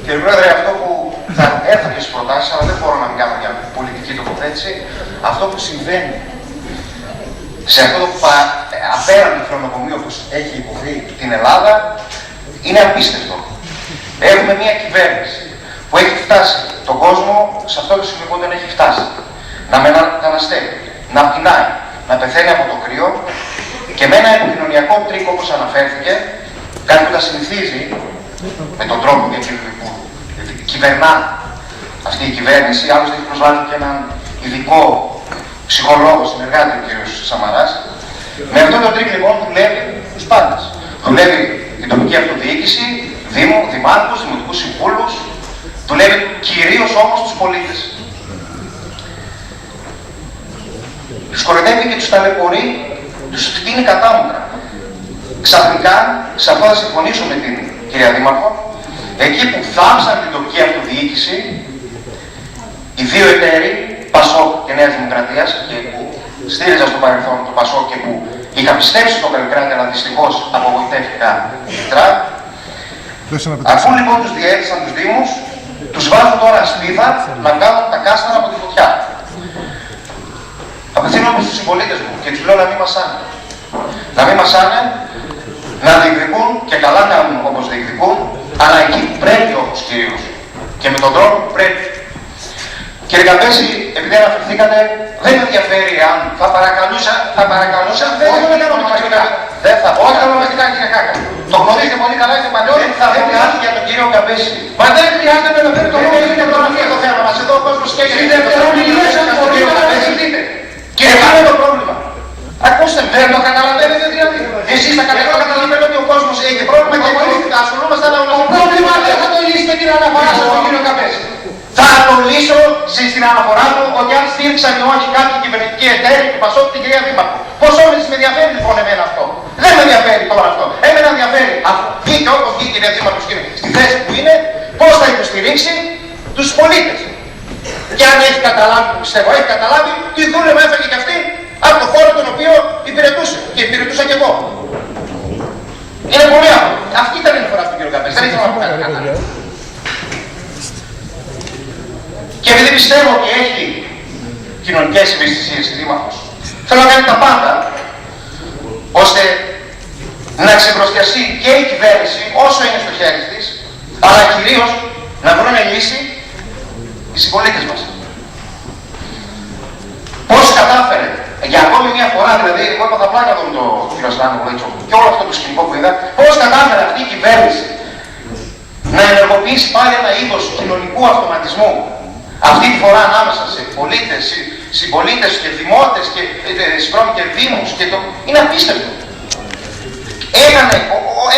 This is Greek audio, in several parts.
Κύριε Πρόεδρε, αυτό που θα έρθω και στις προτάσεις, αλλά δεν μπορώ να μην κάνω μια πολιτική τοποθέτηση, αυτό που συμβαίνει σε αυτό το απέραντο χρονοκομείο που έχει υποθεί την Ελλάδα είναι απίστευτο. Έχουμε μια κυβέρνηση που έχει φτάσει τον κόσμο σε αυτό το σημείο που δεν έχει φτάσει. Να μεταναστεύει, να πεινάει, να πεθαίνει από το κρύο και με ένα επικοινωνιακό τρίκο, όπως αναφέρθηκε, κάτι που τα συνηθίζει με τον τρόπο που κυβερνά αυτή η κυβέρνηση. Άλλωστε έχει προσβάλει και έναν ειδικό ψυχολόγο συνεργάτη, ο κ. Σαμαράς. Με αυτόν τον τρίκο λοιπόν δουλεύει τους πάντες. Δουλεύει η τοπική αυτοδιοίκηση, δήμου, δημάρχους, δημοτικούς συμβούλους, δουλεύει κυρίως όμως τους πολίτες. Τους κοροϊδεύει και τους ταλαιπωρεί, τους φτύνει κατάμουτρα. Ξαφνικά, σε αυτό θα συμφωνήσω με την κυρία Δήμαρχο, εκεί που θάμψαν την τοπική αυτοδιοίκηση, οι δύο εταίροι, Πασόκ και Νέας Δημοκρατίας, και που στήριζα στο παρελθόν το Πασόκ και που είχα πιστέψει στο Βελιγράδι, αλλά δυστυχώς απογοητεύτηκα ρητρά. Αφού λοιπόν τους διέθεσαν τους Δήμους, τους βάζουν τώρα σπίδα να βγάλουν τα κάστανα από τη φωτιά. Απευθύνομαι στους συμπολίτες μου και τους λέω να μην μασάνε. Να μην μασάνε, να διεκδικούν και καλά κάνουν όπως διεκδικούν, αλλά εκεί που πρέπει όμως κυρίως και με τον τρόπο που πρέπει. Κύριε Καπέση, επειδή αναφερθήκατε, δεν με ενδιαφέρει αν θα παρακαλούσα, δεν θα κάνω ονομαστικά. Δεν θα πω ονομαστικά, κύριε Χάκα. Το γνωρίζετε πολύ καλά, είστε παλιό, θα πω κάτι για τον κύριο Καπέση. Μα δεν χρειάζεται να φέρει το λόγο, είναι το θέμα μας. Εδώ ο κόσμος σκέφτεται. Κύριε Χάκα, το πρόβλημα. Ακούστε, δεν το καταλαβαίνετε δηλαδή. Εσείς θα καταλαβαίνετε ότι ο κόσμος έχει πρόβλημα και εμείς ασχολούμαστε να το πρόβλημα. Δεν θα το λύσετε την αναφορά σας στον κύριο Καπέση. Θα το λύσω στην αναφορά μου ότι αν στήριξαν ή όχι κάποιοι κυβερνητικοί εταίροι του Πασόκ την κυρία Δήμαρχο. Πώς όλες με ενδιαφέρει λοιπόν εμένα αυτό. Δεν με ενδιαφέρει τώρα αυτό. Εμένα ενδιαφέρει αφού βγήκε όπως βγήκε η κυρία Δήμαρχος και στη θέση που είναι, πώς θα υποστηρίξει τους πολίτες. Και αν έχει καταλάβει, που πιστεύω έχει καταλάβει, τι δούλευμα έφεγε και αυτή από το χώρο τον οποίο υπηρετούσε. Και υπηρετούσα και εγώ. Είναι πολύ απλό. Αυτή ήταν η αναφορά του κ. Καπέση. Δεν ήθελα να πω κάτι. Και επειδή πιστεύω ότι έχει κοινωνικές ευαισθησίες η Δήμαρχος, θέλω να κάνει τα πάντα ώστε να ξεμπροστιαστεί και η κυβέρνηση όσο είναι στο χέρι της, αλλά κυρίως να βρουν λύση οι συμπολίτες μας. Πώς κατάφερε, για ακόμη μια φορά δηλαδή, εγώ έπαθα πλάκα εδώ με τον κύριο Σλάνογλου και όλο αυτό το σκηνικό που είδα, πώς κατάφερε αυτή η κυβέρνηση να ενεργοποιήσει πάλι ένα είδος κοινωνικού αυτοματισμού. Αυτή τη φορά ανάμεσα σε πολίτες, συμπολίτες και δημότες και δήμους και το... είναι απίστευτο.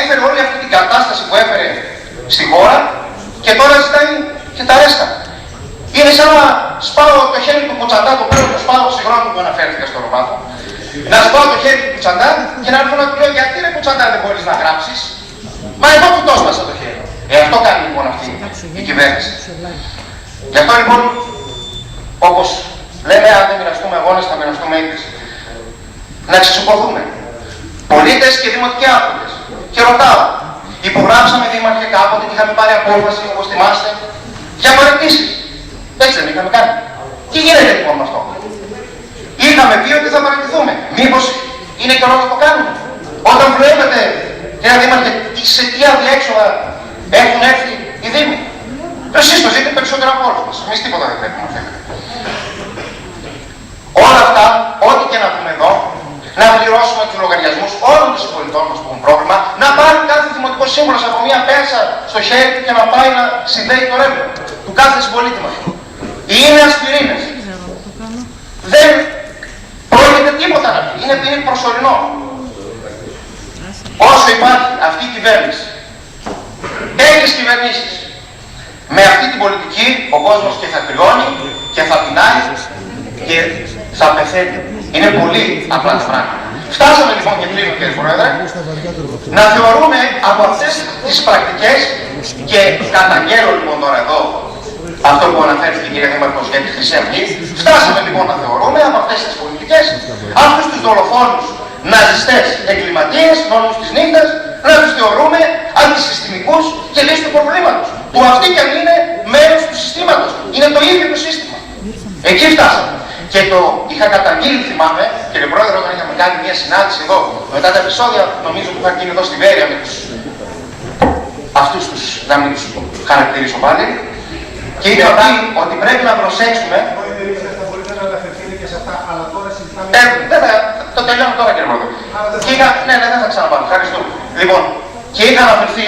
Έφερε όλη αυτή την κατάσταση που έφερε στη χώρα και τώρα ζητάει και τα ρέστα. Είναι σαν να σπάω το χέρι του Κουτσαντά, το πρώτο το σπάω, συγγνώμη που αναφέρθηκα στο όνομά του, να σπάω το χέρι του Κουτσαντά και να έρθω να του λέω γιατί ρε Κουτσαντά δεν μπορείς να γράψεις. Μα εγώ του το σπάσα το χέρι. Αυτό κάνει λοιπόν αυτή η κυβέρνηση. Γι' αυτό λοιπόν, όπως λέμε, αν δεν μοιραστούμε αγώνες, θα μοιραστούμε έκθεση. Να ξεσηκωθούμε. Πολίτες και δημοτικοί άρχοντες. Και ρωτάω, υπογράψαμε δήμαρχε κάποτε και είχαμε πάρει απόφαση, όπως θυμάστε, για παραιτήσεις. Έτσι δεν είχαμε κάνει. Τι γίνεται λοιπόν με αυτό. Είχαμε πει ότι θα παραιτηθούμε. Μήπως είναι καιρό να το κάνουμε. Όταν βλέπετε, κύριε Δήμαρχε, σε τι αδιέξοδα έχουν έρθει οι Δήμοι. Εσείς το ζείτε περισσότερο από όλους μας. Εμείς τίποτα δεν πρέπει να θέλετε. Όλα αυτά, ό,τι και να πούμε εδώ, να πληρώσουμε τους λογαριασμούς όλων των συμπολιτών μας που έχουν πρόβλημα, να πάρει κάθε δημοτικό σύμβουλος από μία πέρσα στο χέρι του και να πάει να συνδέει το ρεύμα του κάθε συμπολίτη μας. Είναι ασπιρίνες. Δεν πρόκειται τίποτα να πει. Είναι προσωρινό. Όσο υπάρχει αυτή η κυβέρνηση, τέτοιες κυβερνήσεις, με αυτή την πολιτική ο κόσμος και θα κρυώνει και θα πεινάει και θα πεθαίνει. Είναι πολύ απλά τα πράγματα. Φτάσαμε λοιπόν και κλείνω κύριε Πρόεδρε, να θεωρούμε από αυτές τις πρακτικές και καταγγέλλω λοιπόν τώρα εδώ αυτό που αναφέρθηκε η κυρία Δήμαρχος για τη Χρυσή Αυγή, φτάσαμε λοιπόν να θεωρούμε από αυτές τις πολιτικές αυτούς τους δολοφόνους ναζιστές εγκληματίες, νόμους της νύχτας, να τους θεωρούμε αντισυστημικούς και λύση του προβλήματος. που αυτοί κι αν είναι μέρος του συστήματος. Είναι το ίδιο το σύστημα. Εκεί φτάσαμε. Και το είχα καταγγείλει, θυμάμαι, κύριε Πρόεδρε, όταν είχαμε κάνει μια συνάντηση εδώ, μετά τα επεισόδια, νομίζω που είχα γίνει εδώ στη Βέρεια με αυτούς τους, να μην τους χαρακτηρίσω πάλι, και είχα πει ότι πρέπει να προσέξουμε. Μπορείτε να αναφερθείτε και σε αυτά, αλλά τώρα συζητάμε. Το τελειώνω τώρα, κύριε Πρόεδρε. Ναι, δεν θα ξαναπάρω. Ευχαριστώ. Λοιπόν, και είχα αναφερθεί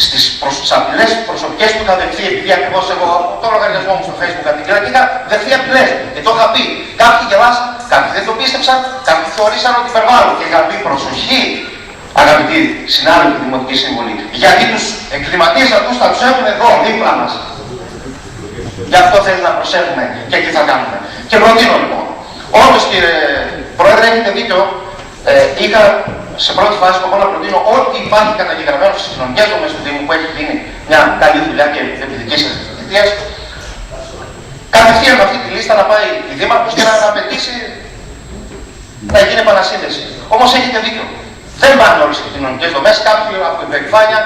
στις απειλές προσωπικές που είχα δεχθεί, επειδή ακριβώς εγώ το λογαριασμό μου στο Facebook αντικείμενα και είχα δεχθεί απειλές. Και το είχα πει. Κάποιοι γελάσαν, κάποιοι δεν το πίστεψαν, κάποιοι θεωρήσαν ότι υπερβάλλω. Και είχα πει προσοχή, αγαπητοί συνάδελφοι Δημοτικοί Σύμβουλοι, γιατί τους εγκληματίες αυτούς θα τους έχουμε εδώ δίπλα μας. Γι' αυτό θέλει να προσέχουμε και τι θα κάνουμε. Και προτείνω λοιπόν. Όντως, κύριε Πρόεδρε, έχετε δίκιο. Είχα σε πρώτη φάση σκοπό να προτείνω ό,τι υπάρχει καταγεγραμμένο στις κοινωνικές δομές του Δήμου που έχει γίνει μια καλή δουλειά και επί δικής σας θητείας. Κατευθείαν με αυτή τη λίστα να πάει η Δήμαρχος και να απαιτήσει να γίνει επανασύνδεση. Όμως έχετε δίκιο. Δεν πάνε όλες οι κοινωνικές δομές, κάποιοι από υπερηφάνεια,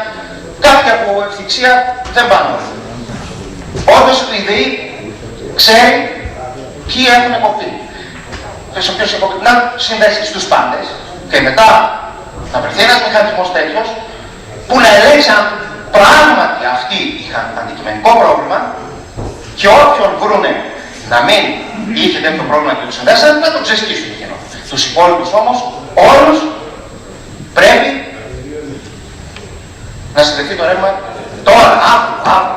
κάποιοι από ευθυξία δεν πάνε όλοι. Όντως η ΔΕΗ ξέρει ποιοι έχουν εποπτεί. Να συνδέσει στους πάντες και μετά να βρεθεί ένας μηχανισμός τέτοιος που να ελέγξει αν πράγματι αυτοί είχαν αντικειμενικό πρόβλημα και όποιον βρούνε να μην είχε τέτοιο πρόβλημα και τους συνδέσαν να το ξεσκίσουν εκείνο. Τους υπόλοιπους όμως όλους πρέπει να συνδεθεί το ρεύμα τώρα, αύριο.